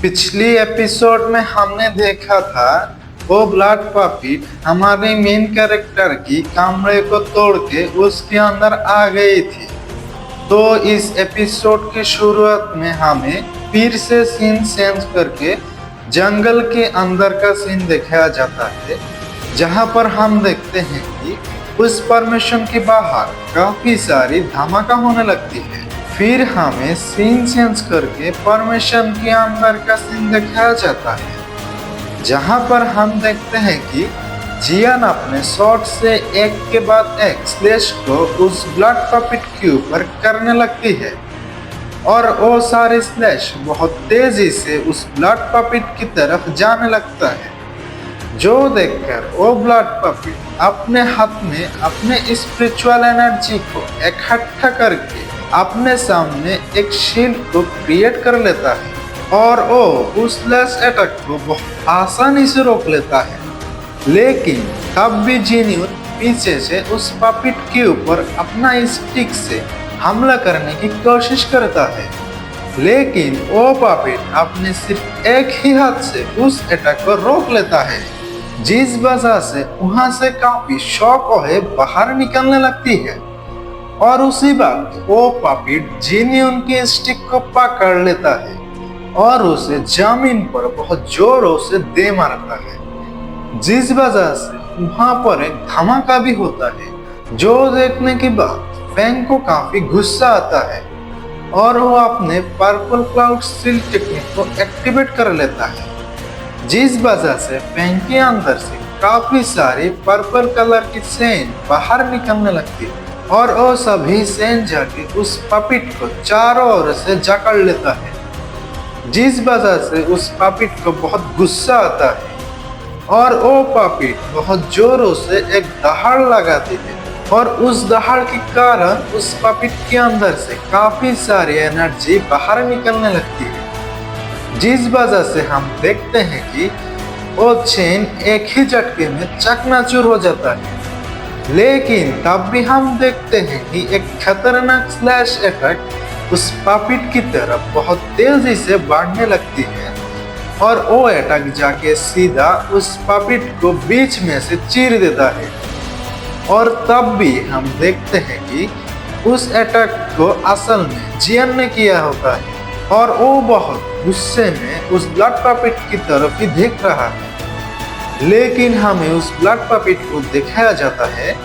पिछली एपिसोड में हमने देखा था वो ब्लड पपिट हमारे मेन कैरेक्टर की कमरे को तोड़ के उसके अंदर आ गई थी। तो इस एपिसोड की शुरुआत में हमें फिर से सीन चेंज करके जंगल के अंदर का सीन दिखाया जाता है, जहां पर हम देखते हैं कि उस परमिशन के बाहर काफी सारी धमाका होने लगती है। फिर हमें सीन चेंज करके परमिशन के अंदर का सीन दिखाया जाता है, जहां पर हम देखते हैं कि जियान अपने शॉट से एक के बाद एक स्लैश को उस ब्लड पपिट के ऊपर करने लगती है और वो सारे स्लैश बहुत तेजी से उस ब्लड पपिट की तरफ जाने लगता है, जो देखकर वो ब्लड पपिट अपने हाथ में अपने स्पिरिचुअल एनर्जी को इकट्ठा करके अपने सामने एक शील्ड को क्रिएट कर लेता है और वो उस स्लैश अटैक को बहुत आसानी से रोक लेता है। लेकिन तब भी जिन्यून पीछे से उस पपिट के ऊपर अपना स्टिक से हमला करने की कोशिश करता है, लेकिन वो पपिट अपने सिर्फ एक ही हाथ से उस अटैक को रोक लेता है, जिस वजह से वहां से काफी शॉक होए बाहर निकलने लगती है। और उसी वक्त वो पपिट जिन्यून के स्टिक को पकड़ लेता है और उसे जमीन पर बहुत जोरों से दे मारता है, जिस वजह से वहां पर एक धमाका भी होता है, जो देखने के बाद फैंग को काफी गुस्सा आता है और वो अपने पर्पल क्लाउड शील्ड टेक्निक को एक्टिवेट कर लेता है, जिस वजह से फैंग के अंदर से काफी सारी पर्पल कलर की सेन बाहर निकलने लगती है और वो सभी सेन जाके उस पपिट को चारों ओर से जकड़ लेता है, जिस वजह से उस पपिट को बहुत गुस्सा आता है और वो पपिट बहुत जोरों से एक दहाड़ लगाती है और उस दहाड़ के कारण उस पपिट के अंदर से काफी सारी एनर्जी बाहर निकलने लगती है, जिस वजह से हम देखते हैं कि वो चेन एक ही झटके में चकनाचूर हो जाता है। लेकिन तब भी हम देखते हैं कि एक खतरनाक स्लैश अटैक उस पपिट की तरफ बहुत तेजी से बढ़ने लगती है और वो अटैक जाके सीधा उस पपिट को बीच में से चीर देता है। और तब भी हम देखते हैं कि उस अटैक को असल में जियान ने किया होता है और वो बहुत गुस्से में उस ब्लड पपिट की तरफ ही देख रहा है। लेकिन हमें उस ब्लड पपिट को दिखाया जाता है,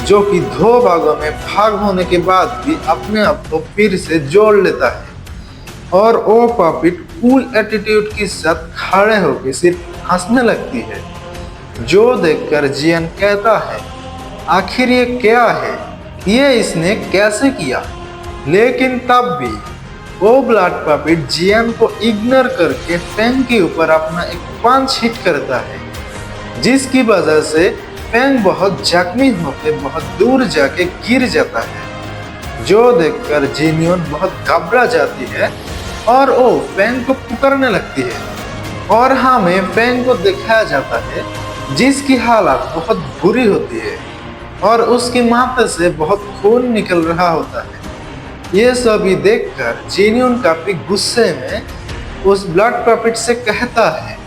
जो कि दो भागों में भाग होने के बाद भी अपने आप को फिर से जोड़ लेता है और वो पपिट कूल एटीट्यूड के साथ खड़े होकर सिर्फ हंसने लगती है, जो देखकर जियान कहता है आखिर ये क्या है, ये इसने कैसे किया। लेकिन तब भी वो ब्लड पपिट जियान को इग्नोर करके फैंग के ऊपर अपना एक पंच हिट करता है, जिसकी वजह से फैंग बहुत जख्मी होकर बहुत दूर जाके गिर जाता है, जो देखकर जिन्यून बहुत घबरा जाती है और वो फैंग को पुकारने लगती है और हमें फैंग को दिखाया जाता है, जिसकी हालत बहुत बुरी होती है और उसके माथे से बहुत खून निकल रहा होता है। ये सभी देखकर जिन्यून काफी गुस्से में उस ब्लड पपिट से कहता है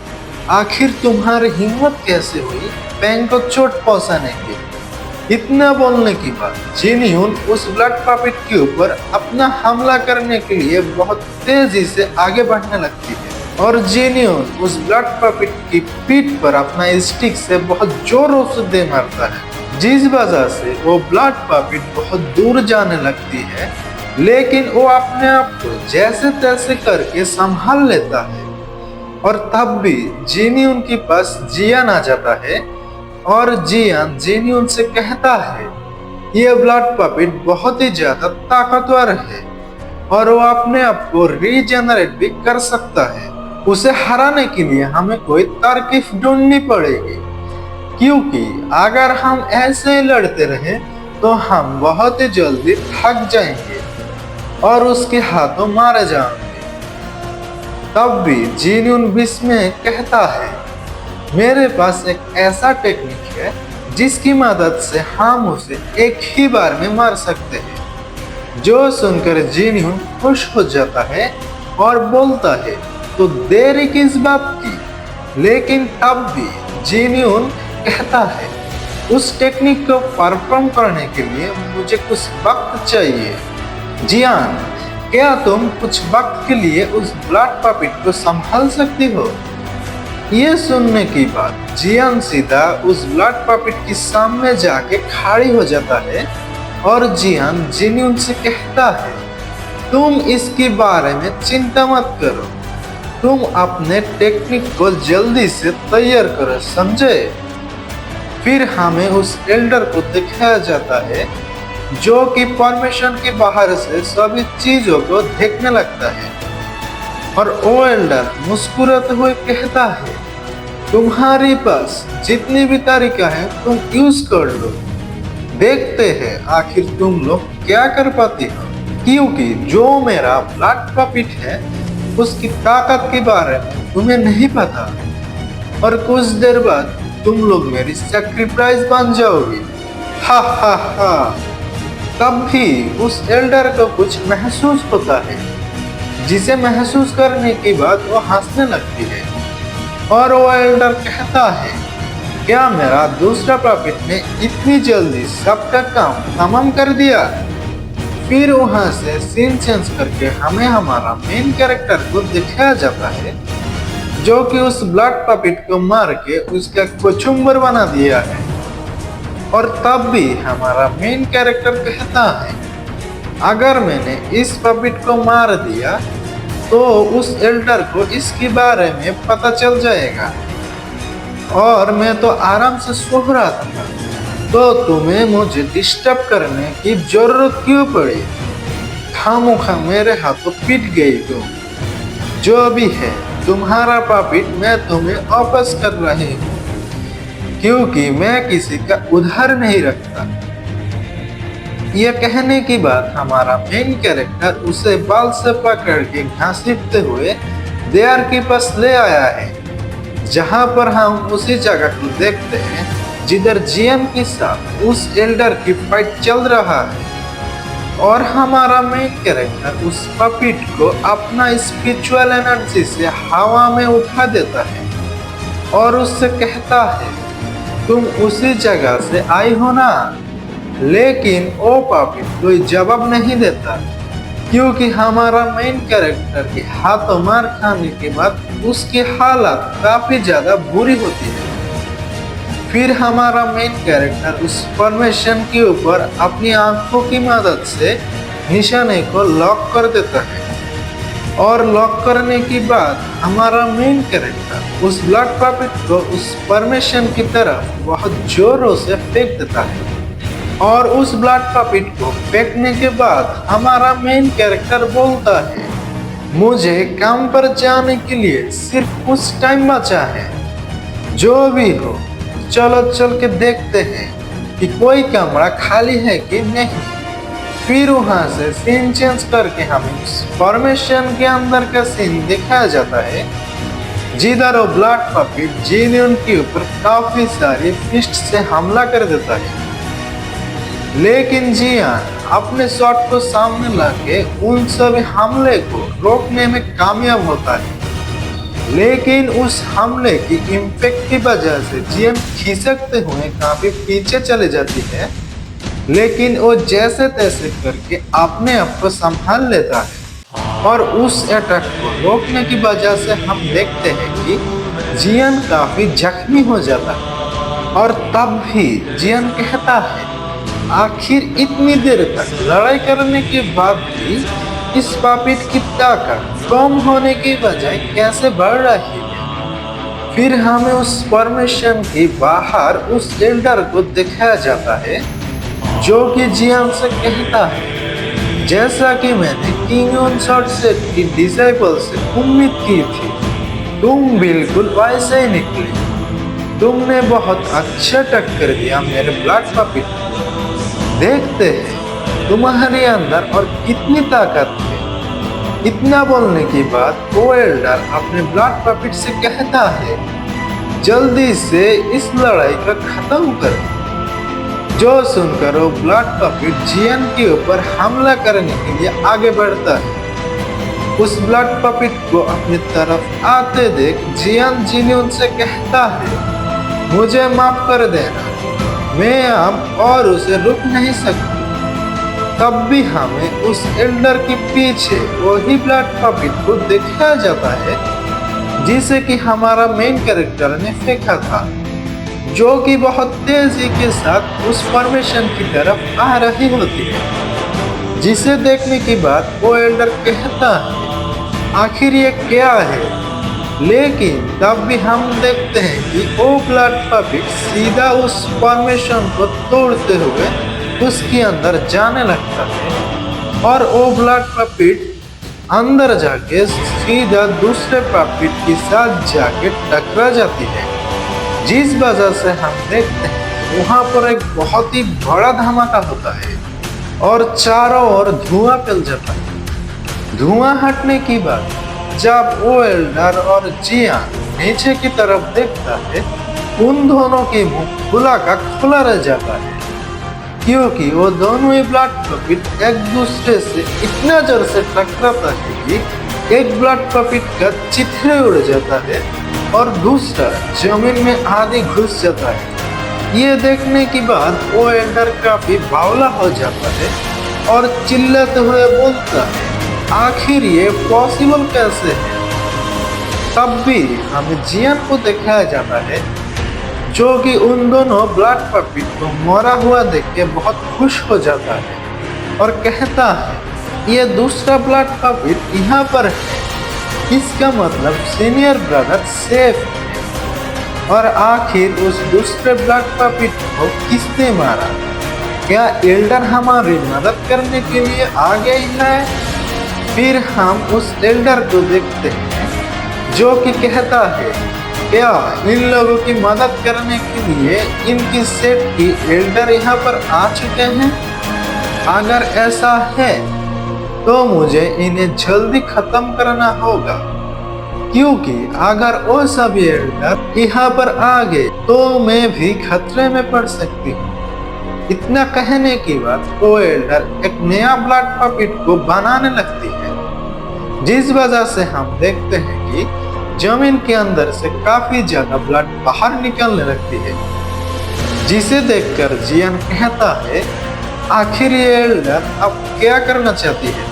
आखिर तुम्हारी हिम्मत कैसे हुई फैंग को चोट पहुंचाने की। इतना बोलने के बाद जिन्यून उस ब्लड पपिट के ऊपर अपना हमला करने के लिए बहुत तेजी से आगे बढ़ने लगती है और जिन्यून उस ब्लड पपिट की पीठ पर अपना स्टिक से बहुत जोरों से दे मारता है, जिस वजह से वो ब्लड पपिट बहुत दूर जाने लगती है। लेकिन वो अपने आप को जैसे तैसे करके संभाल लेता है और तब भी जिन्यून के पास जियान आ जाता है और जियान जिन्यून से कहता है ये ब्लड पपिट बहुत ही ज्यादा ताकतवर है और वो अपने आप को रीजेनरेट भी कर सकता है। उसे हराने के लिए हमें कोई तरकीब ढूंढनी पड़ेगी, क्योंकि अगर हम ऐसे ही लड़ते रहे तो हम बहुत ही जल्दी थक जाएंगे और उसके हाथों मारे जाएंगे। तब भी जिन्यून विस्मय कहता है मेरे पास एक ऐसा टेक्निक है जिसकी मदद से हम उसे एक ही बार में मार सकते हैं, जो सुनकर जिन्यून खुश हो जाता है और बोलता है तो देरी किस बात की। लेकिन तब भी जिन्यून कहता है उस टेक्निक को परफॉर्म करने के लिए मुझे कुछ वक्त चाहिए। जियान, क्या तुम कुछ वक्त के लिए उस ब्लड पपिट को संभाल सकती हो? ये सुनने की बाद जियान सीधा उस ब्लड पपिट के सामने जाके खड़ी हो जाता है और जियान जिन्यून से कहता है तुम इसके बारे में चिंता मत करो, तुम अपने टेक्निक को जल्दी से तैयार करो, समझे। फिर हमें उस एल्डर को दिखाया जाता है जो कि फॉर्मेशन के बाहर से सभी चीजों को देखने लगता है और वो एल्डर मुस्कुराते हुए कहता है तुम्हारे पास जितनी भी तरीका है तुम यूज कर लो, देखते हैं आखिर तुम लोग क्या कर पाती हो। क्योंकि जो मेरा ब्लड पपिट है उसकी ताकत के बारे में तुम्हें नहीं पता और कुछ देर बाद तुम लोग मेरी सैक्रिफाइस बन जाओगी। हा हा हा। तब भी उस एल्डर को कुछ महसूस होता है जिसे महसूस करने के बाद वो हंसने लगती है और वो एल्डर कहता है क्या मेरा दूसरा पपिट ने इतनी जल्दी सबका काम तमाम कर दिया। फिर वहां से सीन चेंज करके हमें हमारा मेन कैरेक्टर को दिखाया जाता है जो कि उस ब्लड पपिट को मार के उसका कचुम्बर बना दिया है और तब भी हमारा मेन कैरेक्टर कहता है अगर मैंने इस पपिट को मार दिया तो उस एल्डर को इसके बारे में पता चल जाएगा और मैं तो आराम से सो रहा था, तो तुम्हें मुझे डिस्टर्ब करने की जरूरत क्यों पड़ी। खामोखा मेरे हाथों पिट गई तुम। जो भी है तुम्हारा पपिट मैं तुम्हें वापस कर रही हूँ क्योंकि मैं किसी का उधार नहीं रखता। यह कहने की बात हमारा मेन कैरेक्टर उसे बाल से पकड़ के घसीटते हुए देयर के पास ले आया है, जहां पर हम उसी जगह को देखते हैं जिधर जियन के साथ उस एल्डर की फाइट चल रहा है और हमारा मेन कैरेक्टर उस पपिट को अपना स्पिरिचुअल एनर्जी से हवा में उठा देता है और उससे कहता है तुम उसी जगह से आई हो ना। लेकिन वो पपिट कोई जवाब नहीं देता क्योंकि हमारा मेन कैरेक्टर के हाथों मार खाने के बाद उसकी हालत काफी ज्यादा बुरी होती है। फिर हमारा मेन कैरेक्टर उस फॉर्मेशन के ऊपर अपनी आंखों की मदद से निशाने को लॉक कर देता है और लॉक करने के बाद हमारा मेन कैरेक्टर उस ब्लड पपिट को उस फॉर्मेशन की तरफ बहुत जोरों से फेंक देता है और उस ब्लड पपिट को फेंकने के बाद हमारा मेन कैरेक्टर बोलता है मुझे काम पर जाने के लिए सिर्फ कुछ टाइम बचा है, जो भी हो चलो चल के देखते हैं कि कोई कमरा खाली है कि नहीं। फिर वहां से सीन चेंज करके हमें उस फॉर्मेशन के अंदर का सीन दिखाया जाता है जिधर वो ब्लड पपिट जिन्यून के ऊपर काफी सारी फिस्ट से हमला कर देता है। लेकिन जियान अपने शॉट को सामने लाके उन सभी हमले को रोकने में कामयाब होता है, लेकिन उस हमले की इम्पैक्ट की वजह से जियान खिसकते हुए काफी पीछे चले जाती है, लेकिन वो जैसे तैसे करके अपने आप को संभाल लेता है और उस अटैक को रोकने की वजह से हम देखते हैं कि जियान काफी जख्मी हो जाता है और तब भी जियान कहता है आखिर इतनी देर तक लड़ाई करने के बाद भी इस पपिट की ताकत कम होने की बजाय कैसे बढ़ रही है। फिर हमें उस फॉर्मेशन के बाहर उस एल्डर को दिखाया जाता है जो कि जियान से कहता है जैसा कि मैंने किंग ऑन शॉर्ट सेट की डिसाइपल से उम्मीद की थी, तुम बिल्कुल वैसे ही निकले। तुमने बहुत अच्छा टक्कर दिया मेरे ब्लड पपिट को। देखते हैं तुम्हारे अंदर और कितनी ताकत है। इतना बोलने के बाद वो एल्डर अपने ब्लड पपिट से कहता है जल्दी से इस लड़ाई को खत्म करो। जो सुनकर वो ब्लड पपिट जियान के ऊपर हमला करने के लिए आगे बढ़ता है उस ब्लड पपिट को अपनी तरफ आते देख जियान जिन्यून से कहता है, मुझे माफ कर देना, मैं अब और उसे रुक नहीं सकती। तब भी हमें उस एल्डर के पीछे वही ब्लड पपिट को दिखाया जाता है जिसे कि हमारा मेन कैरेक्टर ने फेंका था, जो कि बहुत तेजी के साथ उस फॉर्मेशन की तरफ आ रही होती है। जिसे देखने के बाद वो एल्डर कहता है, आखिर ये क्या है? लेकिन तब भी हम देखते हैं कि वो ब्लड पपिट सीधा उस फॉर्मेशन को तोड़ते हुए उसके अंदर जाने लगता है और वो ब्लड पपिट अंदर जाके सीधा दूसरे पपिट के साथ जाके टकरा जाती है, जिस वजह से हम देखते हैं वहां पर एक बहुत ही बड़ा धमाका होता है और चारों ओर धुआं फैल जाता है। धुआं हटने के बाद जब वो एल्डर और जियान नीचे की तरफ देखता है, उन दोनों के मुंह खुला का खुला रह जाता है, क्योंकि वो दोनों ही ब्लड पपिट एक दूसरे से इतना जोर से टकराता है कि एक ब्लड पपिट का चिथड़े उड़ जाता है और दूसरा जमीन में आधे घुस जाता है। ये देखने के बाद वो एल्डर काफी बावला हो जाता है और चिल्लाते हुए बोलता है, आखिर ये पॉसिबल कैसे है? तब भी हमें जियान को दिखाया जाता है, जो कि उन दोनों ब्लड पपिट को मरा हुआ देख के बहुत खुश हो जाता है और कहता है, ये दूसरा ब्लड पपिट यहाँ पर है, इसका मतलब सीनियर ब्रदर सेफ है। और आखिर उस दूसरे ब्लड पपिट को किसने मारा? क्या एल्डर हमारी मदद करने के लिए आ गई है? फिर हम उस एल्डर को देखते हैं, जो कि कहता है, क्या इन लोगों की मदद करने के लिए इनकी सेफ्टी एल्डर यहाँ पर आ चुके हैं? अगर ऐसा है तो मुझे इन्हें जल्दी खत्म करना होगा, क्योंकि अगर वो सभी एल्डर यहाँ पर आ गए तो मैं भी खतरे में पड़ सकती हूँ। इतना कहने के बाद वो एल्डर एक नया ब्लड पपिट को बनाने लगती है, जिस वजह से हम देखते हैं कि जमीन के अंदर से काफी ज्यादा ब्लड बाहर निकलने लगती है, जिसे देखकर जियान कहता है, आखिर ये एल्डर अब क्या करना चाहती है?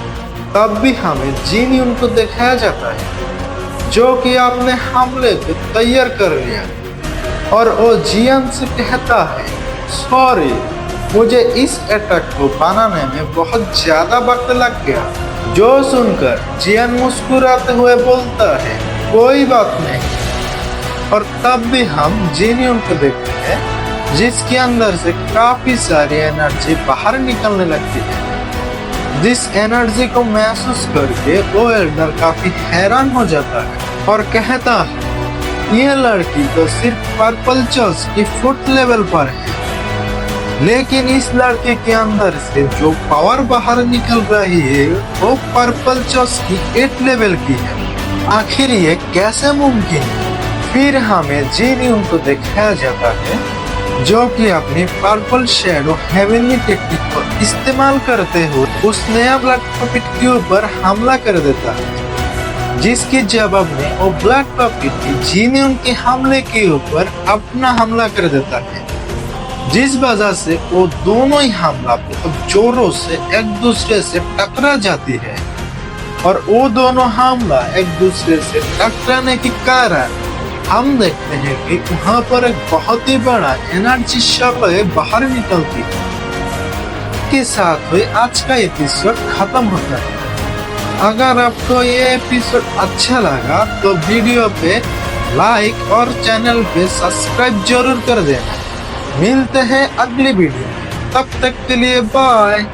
तब भी हमें जिन्यून को दिखाया जाता है, जो कि आपने हमले को तैयार कर लिया और वो जियान से कहता है, सॉरी, मुझे इस अटैक को बनाने में बहुत ज्यादा वक्त लग गया। जो सुनकर जियान मुस्कुराते हुए बोलता है, कोई बात नहीं। और तब भी हम जिन्यून को देखते हैं, जिसके अंदर से काफी सारी एनर्जी बाहर निकलने लगती है, जिस एनर्जी को महसूस करके वो एल्डर काफी हैरान हो जाता है और कहता है, यह लड़की तो सिर्फ पर्पल चॉस की 4th लेवल पर है, लेकिन इस लड़के के अंदर से जो पावर बाहर निकल रही है वो पर्पल चॉस की 8th लेवल की है। आखिर ये कैसे मुमकिन है? फिर हमें जिन्यून को दिखाया जाता है, जो कि अपनी पर्पल शैडो हेवनली टेक्निक को इस्तेमाल करते हुए उस नया ब्लड पपिट के ऊपर हमला कर देता है, जिसके जवाब में वो ब्लड पपिट जिन्यून के हमले के ऊपर अपना हमला कर देता है, जिस वजह से वो दोनों ही हमला बहुत जोरों से एक दूसरे से टकरा जाती है और वो दोनों हमला एक दूसरे से टकराने के कारण हम देखते हैं कि वहाँ पर एक बहुत ही बड़ा एनर्जी सप्लाई बाहर निकलती है। के साथ हुए आज का एपिसोड खत्म होता है। अगर आपको ये एपिसोड अच्छा लगा तो वीडियो पे लाइक और चैनल पे सब्सक्राइब जरूर कर देना। मिलते हैं अगली वीडियो में, तब तक के लिए बाय।